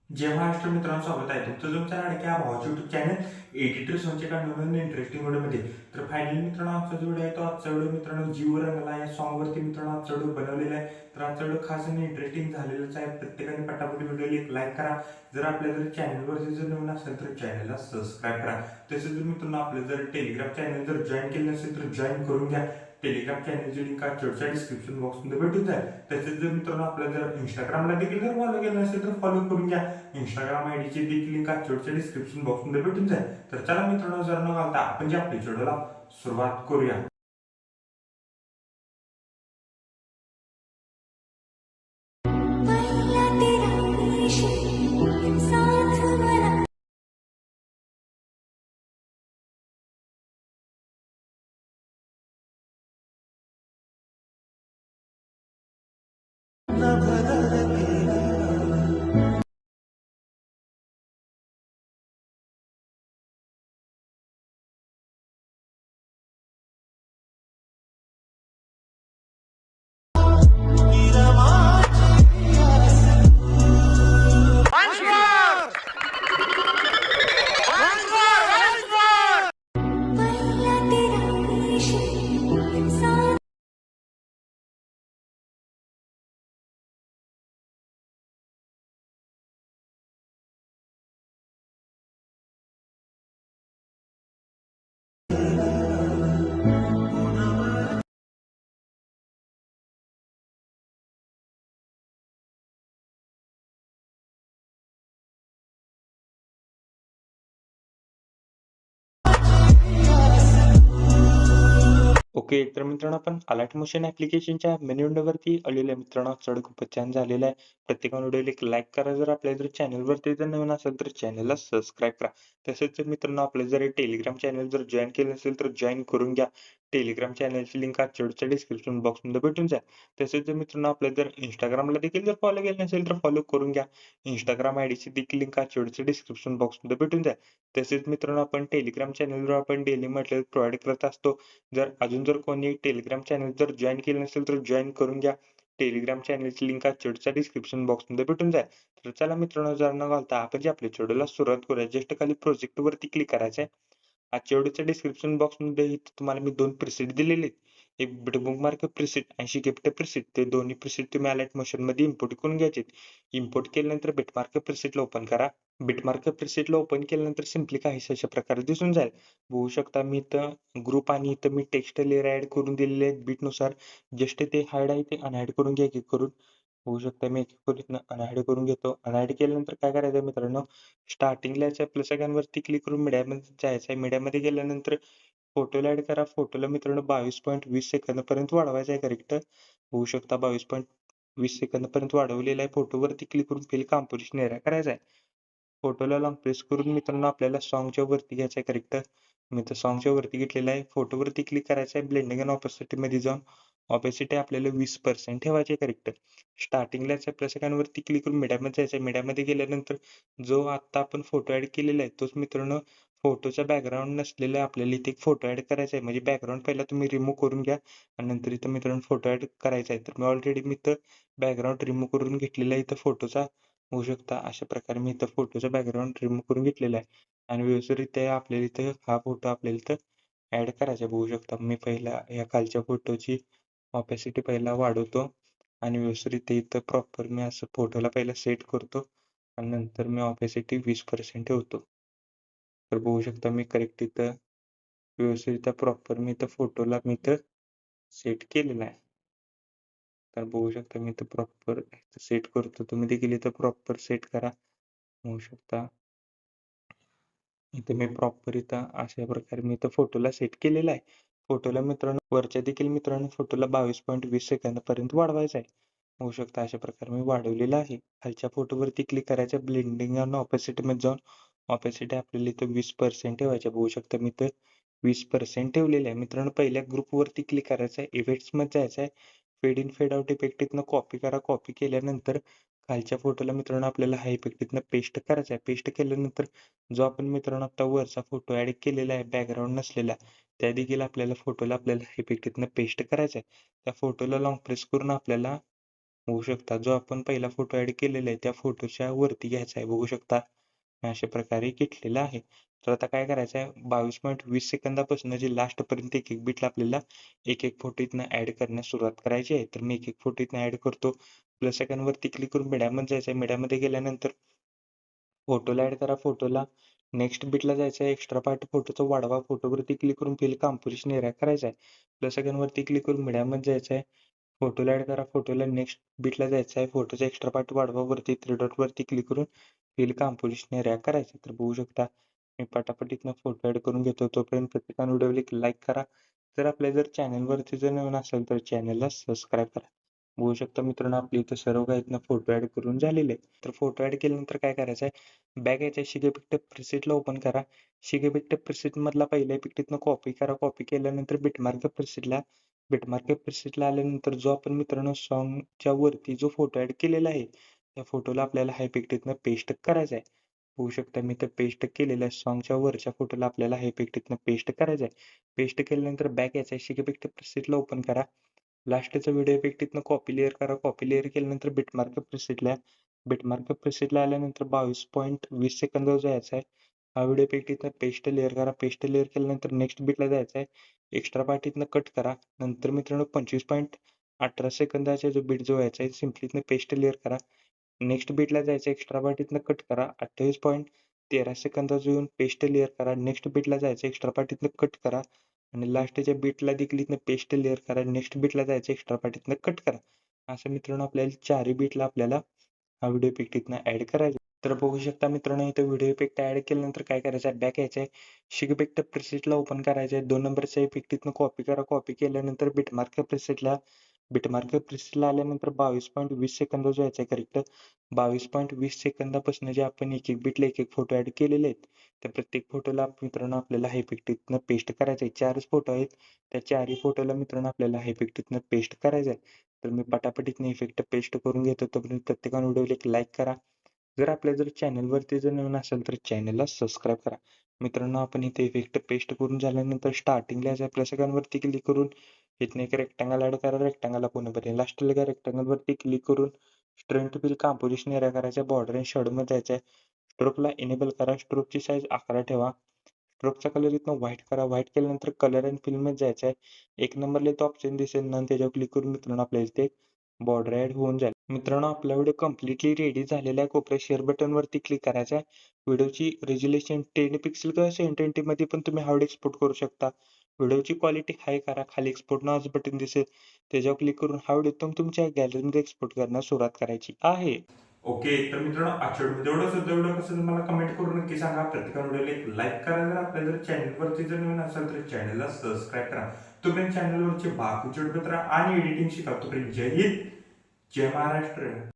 जय महाराष्ट्र मित्रांनो, स्वागत आहे तुमचं तुमच्या लाडक्या भावाच्या युट्यूब चॅनल एडिटर सोनच्या नवीन इंटरेस्टिंग व्हिडिओमध्ये. तर फायनली मित्रांनो, आमचा जो व्हिडिओ आहे तो आजचा व्हिडिओ मित्रांनो जीव रंगला या सॉंगवरती मित्रांनो आजचा व्हिडिओ बनवलेला आहे. तर आजचा व्हिडिओ खास आणि इंटरेस्टिंग झालेलाच आहे. प्रत्येकाने पटापट व्हिडिओला एक लाईक करा. जर आपल्या जर चॅनलवरती जर नवीन असेल तर चॅनलला सबस्क्राईब करा. तसेच जर मित्रांनो आपलं जर टेलिग्राम चॅनल जर जॉईन केलं नसेल तर जॉईन करून घ्या. टेलिग्राम चॅनलची लिंक आजच्या डिस्क्रिप्शन बॉक्समध्ये भेटून जाईल. तसेच जर मित्रांनो आपल्या जर इंस्टाग्रामला देखील जर फॉलो केलं नसेल तर फॉलो करून घ्या. इंस्टाग्राम आयडीची देखील लिंक आजच्या डिस्क्रिप्शन बॉक्समध्ये भेटून जाईल. तर चला मित्रांनो, जर न घालता आपण जे आपल्या व्हिडिओला सुरुवात करूया. ओके, तर मित्रांनो आपण अलर्ट मोशन ऍप्लिकेशनच्या मेनू विंडोवरती आलेलो आहे मित्रांनो. चढ खूपच छान झालेला आहे. प्रत्येकाने व्हिडिओला एक लाईक करा. जर आपल्या जर चॅनलवरती जर नवीन असेल तर चॅनलला सबस्क्राईब करा. तसेच जर मित्रांनो आपलं जर टेलिग्राम चॅनल जर जॉईन केलं नसेल तर जॉईन करून घ्या. टेलिग्राम चॅनलची लिंक आजच्या डिस्क्रिप्शन बॉक्समध्ये भेटून जाईल. तसेच जर मित्रांनो आपल्या जर इंस्टाग्रामला देखील जर फॉलो केलं नसेल तर फॉलो करून घ्या. इंस्टाग्राम आयडीची देखील लिंक आजच्या डिस्क्रिप्शन बॉक्समध्ये भेटून जाईल. तसेच मित्रांनो आपण टेलिग्राम चॅनलवर आपण डेली मटेरियल प्रोव्हाइड करत असतो. जर कोणी टेलिग्राम चॅनल जर जॉईन केलं नसेल तर जॉईन करून घ्या. टेलिग्राम चॅनलची लिंक आजच्या डिस्क्रिप्शन बॉक्समध्ये भेटून जाईल. तर चला मित्रांनो, जर न घालता आपण जे आपल्या व्हिडिओला सुरुवात करूया. जस्ट खाली प्रोजेक्ट वरती क्लिक करायचं आहे. आजच्या व्हिडिओच्या डिस्क्रिप्शन बॉक्समध्ये इथं तुम्हाला मी 2 प्रिसेट दिलेले आहेत. एक बुकमार्क प्रिसेट आणि शिकेप्ट प्रिसेट. ते दोन्ही प्रिसेट तुम्ही अलाइट मोशनमध्ये इम्पोर्ट करून घ्यायचे. इम्पोर्ट केल्यानंतर बिटमार्क प्रिसेटला ओपन करा. बिटमार्क प्रिसेटला ओपन केल्यानंतर सिम्पली काहीसं अशा प्रकारे दिसून जाईल. बघू शकता मी इथं ग्रुप आणि इथं मी टेक्स्ट लेयर ॲड करून दिलेले आहेत बिटनुसार. जस्ट ते हाईड आहे ते अनहाईड करून घ्या एक-एक करून. बघू शकता मी एक-एक करून इथनं अनहाईड करून घेतो. अनहाईड केल्यानंतर काय करायचं मित्रांनो, स्टार्टिंगला याच्या प्लस आयकॉनवरती क्लिक करून मीडियामध्ये जायचं आहे. मीडियामध्ये गेल्यानंतर फोटोला ॲड करा. फोटोला मित्रांनो 22.20 सेकंदपर्यंत वाढवायचा आहे करेक्ट. होऊ शकता 22.20 सेकंदपर्यंत वाढवलेला आहे. फोटोवरती क्लिक करून फिल कंपोझिशन एरिया करायचा आहे. फोटोला लॉंग प्रेस करून मित्रांनो आपल्याला सॉन्गच्या वरती घ्यायचं आहे करेक्ट. मी तर सॉन्गच्या वरती घेतलेला आहे. फोटोवरती क्लिक करायचं आहे. ब्लेंडिंग अँड ऑपेसिटीमध्ये जाऊन ऑपेसिटी आपल्याला 20% ठेवायची आहे करेक्ट. स्टार्टिंगलाच प्लस आयकॉनवरती क्लिक करून मीडियामध्ये जायचं आहे. मीडियामध्ये गेल्यानंतर जो आत्ता आपण फोटो ॲड केलेला आहे तोच मित्रांनो फोटोचा बॅकग्राऊंड नसलेला आपल्याला इथे एक फोटो ॲड करायचा आहे. म्हणजे बॅकग्राऊंड पहिला तुम्ही रिमूव्ह करून घ्या आणि नंतर इथं मित्रांनो फोटो ॲड करायचा आहे. तर मी ऑलरेडी इथं बॅकग्राऊंड रिमूव्ह करून घेतलेला आहे इथं फोटोचा. होऊ शकता अशा प्रकारे मी इथं फोटोचा बॅकग्राऊंड रिमूव्ह करून घेतलेला आहे आणि व्यवस्थितरित्या आपल्याला इथं हा फोटो आपल्याला इथं ॲड करायचा आहे. बघू शकता मी पहिला या खालच्या फोटोची ऑपॅसिटी पहिला वाढवतो आणि व्यवस्थितरित्या इथं प्रॉपर मी असं फोटोला पहिला सेट करतो आणि नंतर मी ऑपॅसिटी 20% ठेवतो. तर बघू शकता मी करेक्ट इथं व्यवस्थितरित्या प्रॉपर मी इथं फोटोला मी इथं सेट केलेला आहे. तर बघू शकता मी इथं प्रॉपर सेट करतो. तुम्ही देखील इथं प्रॉपर सेट करा. होऊ शकता. इथे मी प्रॉपर इथं अशा प्रकारे मी इथं फोटोला सेट केलेला आहे. फोटोला मित्रांनो वरच्या देखील मित्रांनो फोटोला 22.20 सेकंदापर्यंत वाढवायचा आहे. होऊ शकता अशा प्रकारे मी वाढवलेला आहे. खालच्या फोटोवरती क्लिक करायचं ब्लेंडिंग आणि ऑपेसिटीमध्ये जाऊन ऑपेसिटी आपल्याला इथं 20% ठेवायची. बघू शकता मी इथं 20% ठेवलेलं आहे. मित्रांनो पहिल्या ग्रुपवरती क्लिक करायचं आहे. इफेक्ट्समध्ये जायचं आहे. Fade in fade out effect इथनं कॉपी करा. कॉपी केल्यानंतर खालच्या फोटोला मित्रांनो आपल्याला हा इफेक्ट इथनं पेस्ट करायचा आहे. पेस्ट केल्यानंतर जो आपण मित्रांनो आता वरचा फोटो ॲड केलेला आहे बॅकग्राऊंड नसलेला, त्या देखील आपल्याला फोटोला आपल्याला इफेक्ट इथनं पेस्ट करायचा आहे. त्या फोटोला लॉंग प्रेस करून आपल्याला बघू शकता जो आपण पहिला फोटो ऍड केलेला आहे त्या फोटोच्या वरती घ्यायचा आहे. बघू शकता अशा प्रकारे घेतलेला आहे. तर आता काय करायचं आहे 22.20 सेकंदापासून जे लास्ट पर्यंत एक एक बिटला आपल्याला एक एक फोटो इथनं ऍड करण्यास सुरुवात करायची आहे. तर मी एक एक फोटो इथनं ऍड करतो. प्लस आयकॉनवरती क्लिक करून मीडियामध्ये जायचं आहे. मीडियामध्ये गेल्यानंतर फोटोला ऍड करा. फोटोला नेक्स्ट बिटला जायचं आहे. एक्स्ट्रा पार्ट फोटोचा वाढवा. फोटोवरती क्लिक करून फिल कॉम्पोजिशन एरिया करायचा आहे. प्लस आयकॉनवरती क्लिक करून मीडियामध्ये जायचं आहे. फोटोला ऍड करा. फोटोला नेक्स्ट बिटला जायचं आहे. फोटोचा एक्स्ट्रा पार्ट वाढवा. वरती थ्री डॉट वरती क्लिक करून फिल कॉम्पोजिशन एरिया करायचं. तर बघू शकता मी पटापट इथनं फोटो ऍड करून घेतो. तोपर्यंत प्रत्येकाने व्हिडिओला एक लाईक करा. जर चॅनलवरती नवीन असेल तर चॅनलला सबस्क्राईब करा. बघू शकता मित्रांनो आपली इथं सर्व काही इथनं फोटो ऍड करून झालेले आहे. तर फोटो ऍड केल्यानंतर काय करायचं आहे बॅक यायचं आहे. शिगे पिक्चर प्रीसेटला ओपन करा. शिगे पिक्चर प्रीसेट मधला पहिल्या पिक्चरनं कॉपी करा. कॉपी केल्यानंतर बिटमार्क प्रीसेटला आल्यानंतर जो आपण मित्रांनो सॉन्गच्या वरती जो फोटो ऍड केलेला आहे त्या फोटोला आपल्याला हाय पिक्चरनं पेस्ट करायचा आहे. होऊ शकतं मी तर पेस्ट केलेलं आहे. सॉन्गच्या वरच्या फोटोला आपल्याला हाय पिक्चरनं पेस्ट करायचं आहे. पेस्ट केल्यानंतर बॅक यायचं आहे. शिगे पिक्चर प्रीसेटला ओपन करा. लास्टचा व्हिडिओ इफेक्ट इथनं कॉपी लेअर करा. कॉपी लेअर केल्यानंतर बिटमार्क प्रीसेटला आल्यानंतर 22.20 सेकंदावर जायचं आहे. हा व्हिडिओ इफेक्ट इथनं पेस्ट लेअर करा. पेस्ट लेअर केल्यानंतर नेक्स्ट बिटला जायचं आहे. एक्स्ट्रा पार्ट इथनं कट करा. नंतर मित्रांनो 25.18 सेकंदाचा जो बिट जो व्हायचा आहे सिम्पली इथनं पेस्ट लेअर करा. नेक्स्ट बिटला जायचं एक्स्ट्रा पार्ट इथनं कट करा. 28.13 सेकंदाचा येऊन पेस्ट लेअर करा. नेक्स्ट बिटला जायचं एक्स्ट्रा पार्ट इथनं कट करा. आणि लास्टच्या बिटला देखील इथनं पेस्ट लेअर करा. नेक्स्ट बिटला जायचं एक्स्ट्रा पार्ट इथनं कट करा. असं मित्रांनो आपल्याला चारही बिटला आपल्याला हा व्हिडिओ इफेक्ट इथनं ऍड करायचा. तर बघू शकता मित्रांनो इथं व्हिडिओ इफेक्ट ऍड केल्यानंतर काय करायचं आहे बॅक यायचं आहे. शिग इफेक्ट प्रीसेटला ओपन करायचं आहे. 2 नंबरचा इफेक्ट इथनं कॉपी करा. कॉपी केल्यानंतर बिटमार्क प्रीसेटला आल्यानंतर 22.20 सेकंदावर जायचं आहे करेक्ट. 22.20 सेकंदापासून जे आपण एक एक बिटला एक एक फोटो ऍड केलेले आहेत त्या प्रत्येक फोटोला मित्रांनो आपल्याला हा इफेक्ट इथनं पेस्ट करायचा आहे. 4च फोटो आहेत. त्या चारही फोटोला मित्रांनो आपल्याला हा इफेक्ट इथनं पेस्ट करायचा आहे. तर मी पटापट इथनं इफेक्ट पेस्ट करून घेतो. तोपर्यंत प्रत्येकाने व्हिडिओला एक लाईक करा. जर चॅनलवरती नवीन असेल तर चॅनलला सबस्क्राईब करा. मित्रांनो आपण इथे इफेक्ट पेस्ट करून झाल्यानंतर स्टार्टिंगला यायचं प्लस आयकॉनवरती क्लिक करून इथनं एक रेक्टँगल ऍड करा. रेक्टँगलला पूर्णपणे लास्टला त्या रेक्टँगलवरती क्लिक करून स्ट्रेंथ फिल कॉम्पोजिशन एरिया करायचा. बॉर्डर आणि शेडोमध्ये जायचं आहे. स्ट्रोकला इनेबल करा. स्ट्रोकची साईज 11 ठेवा. स्ट्रोकचा कलर इथनं व्हाईट करा. व्हाईट केल्यानंतर कलर अँड फिलमध्ये जायचं आहे. एक नंबरला इथं ऑप्शन दिसेल ना त्याच्यावर क्लिक करून मित्रांनो आपल्याला इथे बॉर्डर ऍड होऊन जाईल. मित्रांनो आपला व्हिडिओ कम्प्लिटली रेडी झालेला आहे. कोपऱ्या शेअर बटनवरती क्लिक करायचं आहे. व्हिडिओची रेझोल्युशन 10 पिक्सेल किंवा 720 मध्ये पण तुम्ही हा व्हिडिओ एक्सपोर्ट करू शकता. व्हिडिओची क्वालिटी हाय करा. खाली एक्सपोर्ट नावाचं बटन दिसेल त्याच्यावर क्लिक करून हा व्हिडिओ तुम्ही तुमच्या गॅलरीमध्ये एक्सपोर्ट करण्यास सुरुवात करायची आहे. ओके तर मित्रांनो आजच्या व्हिडिओ एवढंच होतं. व्हिडिओ कसं मला कमेंट करून नक्की सांगा. प्रत्येकाने व्हिडिओला एक लाईक करा. जर चॅनलवरती नवीन असेल तर चॅनलला सबस्क्राईब करा. तोपर्यंत चॅनलवरचे बाकीचे व्हिडिओ आणि एडिटिंग शिका. तोपर्यंत जय हिंद जय महाराष्ट्र.